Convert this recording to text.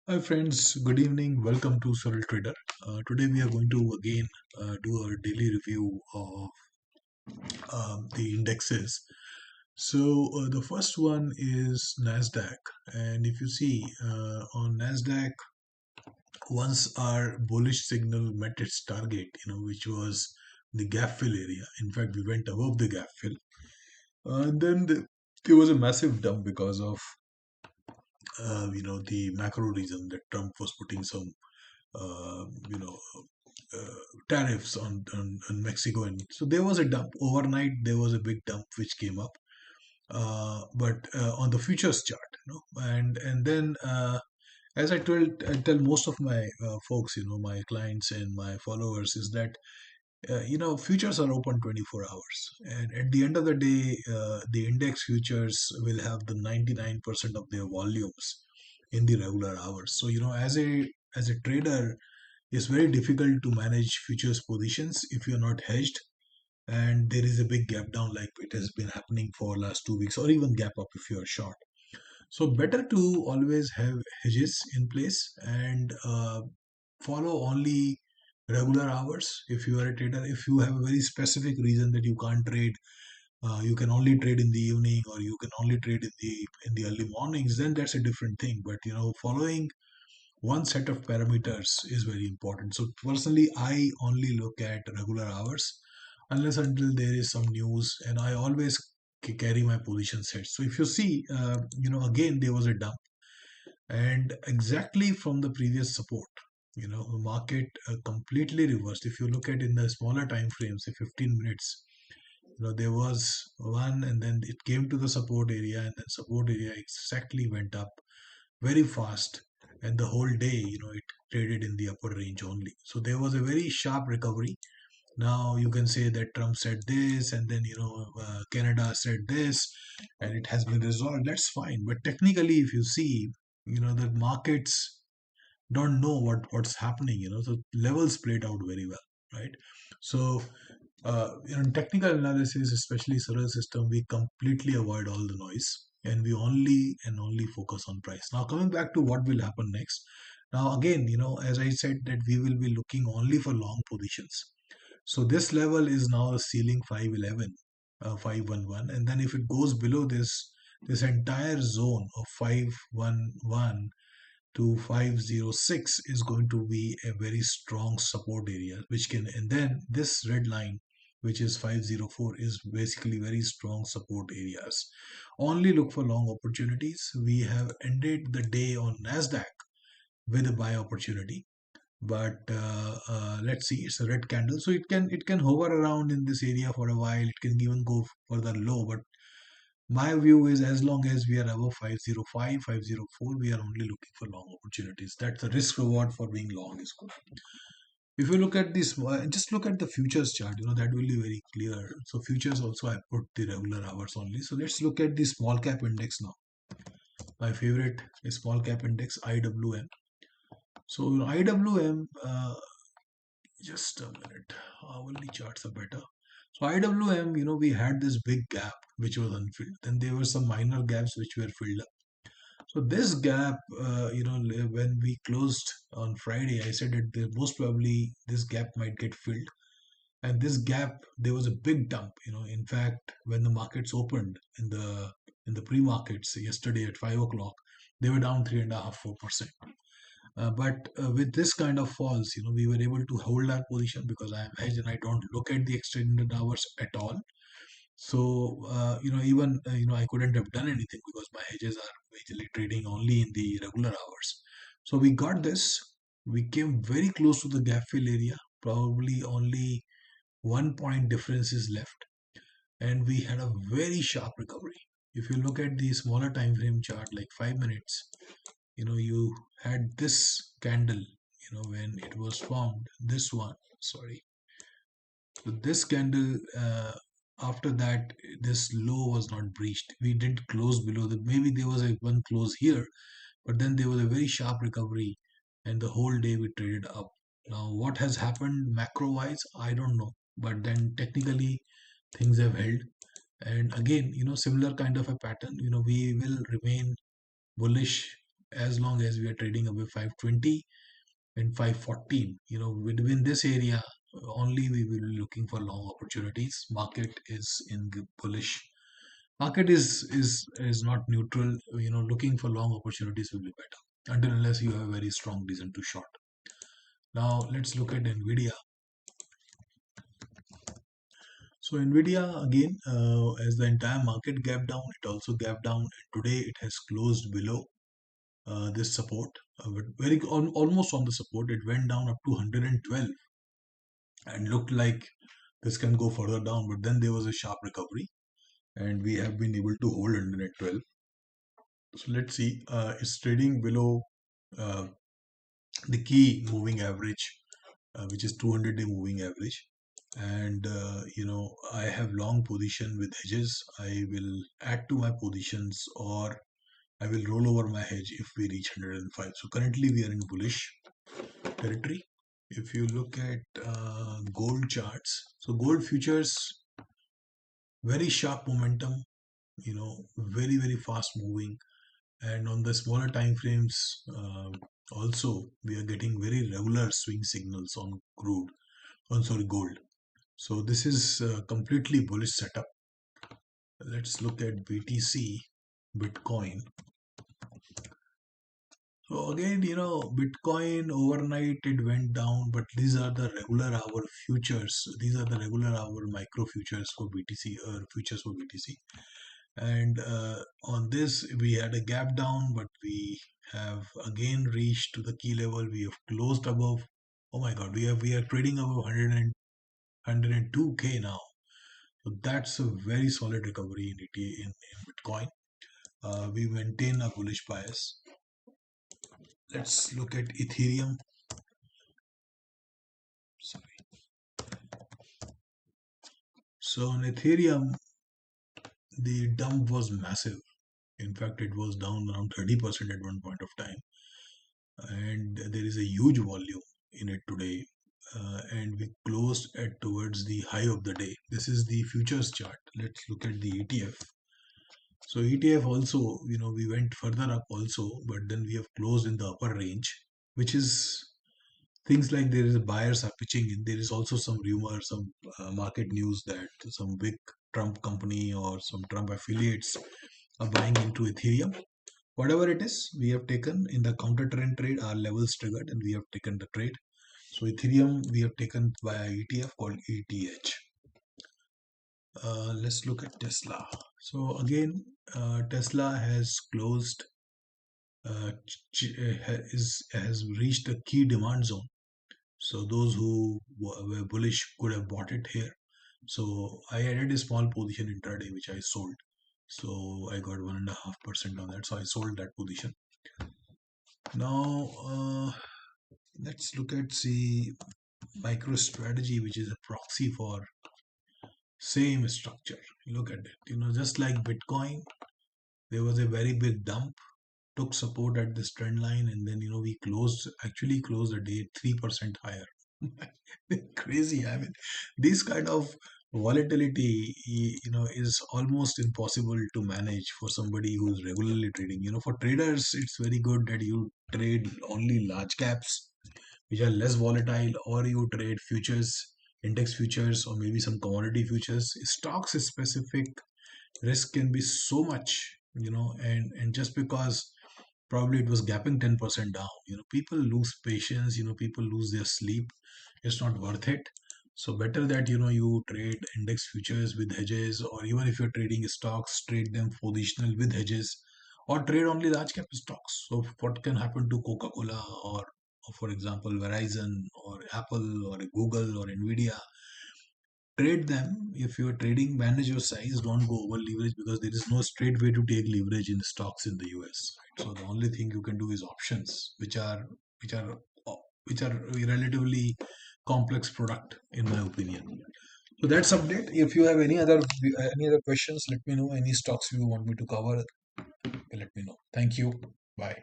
Hi friends, good evening. Welcome to SARAL Trader. Today we are going to again do our daily review of the indexes. The first one is Nasdaq, and if you see on Nasdaq, once our bullish signal met its target, which was the gap fill area. In fact, we went above the gap fill. There was a massive dump because of the macro reason that Trump was putting some uh, you know tariffs on Mexico, and so there was a dump overnight. There was a big dump which came up, but on the futures chart, and then as I tell most of my folks, my clients and my followers, is that futures are open 24 hours, and at the end of the day, the index futures will have the 99% of their volumes in the regular hours. So as a trader, it's very difficult to manage futures positions if you're not hedged and there is a big gap down like it has been happening for last 2 weeks, or even gap up if you're short. So better to always have hedges in place and follow only regular hours if you are a trader. If you have a very specific reason that you can't trade, you can only trade in the evening or you can only trade in the early mornings, then that's a different thing. But following one set of parameters is very important. So personally, I only look at regular hours unless until there is some news, and I always carry my position set. So if you see, again there was a dump, and exactly from the previous support, the market completely reversed. If you look at in the smaller time frames, say 15 minutes, there was one, and then it came to the support area, and then support area exactly went up very fast, and the whole day it traded in the upper range only. So there was a very sharp recovery. Now you can say that Trump said this, and then Canada said this, and it has been resolved. That's fine, but technically if you see, the markets don't know what's happening. So levels played out very well, right? So in technical analysis, especially SARAL system, we completely avoid all the noise, and we only and only focus on price. Now, coming back to what will happen next. Now, again, as I said, that we will be looking only for long positions. So this level is now a ceiling 511, 511, and then if it goes below this entire zone of 511 to 506 is going to be a very strong support area, which can, and then this red line, which is 504, is basically very strong support areas. Only look for long opportunities. We have ended the day on Nasdaq with a buy opportunity, but let's see, it's a red candle, so it can hover around in this area for a while. It can even go further low, but my view is as long as we are above 505, 504, we are only looking for long opportunities. That's the risk reward for being long is good. If you look at this, just look at the futures chart, that will be very clear. So futures also I put the regular hours only. So let's look at the small cap index now. My favorite is small cap index, IWM. So IWM, just a minute, hourly charts are better. So IWM, we had this big gap which was unfilled. Then there were some minor gaps which were filled up. So this gap, when we closed on Friday, I said that most probably this gap might get filled. And this gap, there was a big dump. In fact, when the markets opened in the pre-markets yesterday at 5 o'clock, they were down 3.5%, 4%. But with this kind of falls, we were able to hold our position because I am hedged and I don't look at the extended hours at all. So even I couldn't have done anything because my hedges are majorly trading only in the regular hours. So we got this. We came very close to the gap fill area. Probably only 1 point difference is left, and we had a very sharp recovery. If you look at the smaller time frame chart, like 5 minutes, you had this candle. When it was formed, this one. Sorry, so this candle, after that, this low was not breached. We didn't close below the. Maybe there was a one close here, but then there was a very sharp recovery, and the whole day we traded up. Now, what has happened macro-wise, I don't know. But then technically, things have held. And again, similar kind of a pattern. We will remain bullish as long as we are trading above 520 and 514, within this area only we will be looking for long opportunities. Market is in bullish. Market is not neutral. Looking for long opportunities will be better until unless you have a very strong reason to short. Now let's look at Nvidia. So Nvidia again, as the entire market gap down, it also gap down. Today it has closed below this support, but almost on the support. It went down up to 112 and looked like this can go further down, but then there was a sharp recovery, and we have been able to hold 112. So let's see. It's trading below uh, the key moving average, which is 200-day moving average. And I have long position with hedges. I will add to my positions, or I will roll over my hedge if we reach 105. So currently we are in bullish territory. If you look at gold charts, so gold futures, very sharp momentum, very, very fast moving. And on the smaller time frames, also we are getting very regular swing signals on gold. So this is a completely bullish setup. Let's look at BTC, Bitcoin. So again, Bitcoin overnight it went down, but these are the regular hour futures. These are the regular hour micro futures for BTC, or futures for BTC. And on this, we had a gap down, but we have again reached to the key level. We have closed above. Oh my God, we are trading above 102K now. So that's a very solid recovery in Bitcoin. We maintain a bullish bias. Let's look at Ethereum. Sorry. So on Ethereum, the dump was massive. In fact, it was down around 30% at one point of time. And there is a huge volume in it today. And we closed at towards the high of the day. This is the futures chart. Let's look at the ETF. So ETF also, we went further up also, but then we have closed in the upper range, which is things like there is buyers are pitching in. There is also some rumor, some market news that some big Trump company or some Trump affiliates are buying into Ethereum. Whatever it is, we have taken in the counter trend trade, our levels triggered, and we have taken the trade. So Ethereum we have taken via ETF called ETH. Let's look at Tesla. So again, Tesla has closed, has reached a key demand zone. So those who were bullish could have bought it here. So I added a small position intraday, which I sold. So I got 1.5% on that. So I sold that position. Now let's look at the MicroStrategy, which is a proxy for same structure. Look at it. Just like Bitcoin, there was a very big dump, took support at this trend line, and then we actually closed the day 3% higher. Crazy. I mean, this kind of volatility is almost impossible to manage for somebody who's regularly trading. For traders, it's very good that you trade only large caps which are less volatile, or you trade futures, index futures, or maybe some commodity futures. Stocks specific risk can be so much, and just because probably it was gapping 10% down, people lose patience, people lose their sleep. It's not worth it. So better that you trade index futures with hedges, or even if you're trading stocks, trade them positional with hedges, or trade only large cap stocks. So what can happen to Coca-Cola, or for example Verizon, or Apple, or Google, or Nvidia? Trade them. If you're trading, manage your size, don't go over leverage, because there is no straight way to take leverage in stocks in the US. Right? So the only thing you can do is options, which are a relatively complex product in my opinion. So that's update. If you have any other questions, let me know. Any stocks you want me to cover, let me know. Thank you. Bye.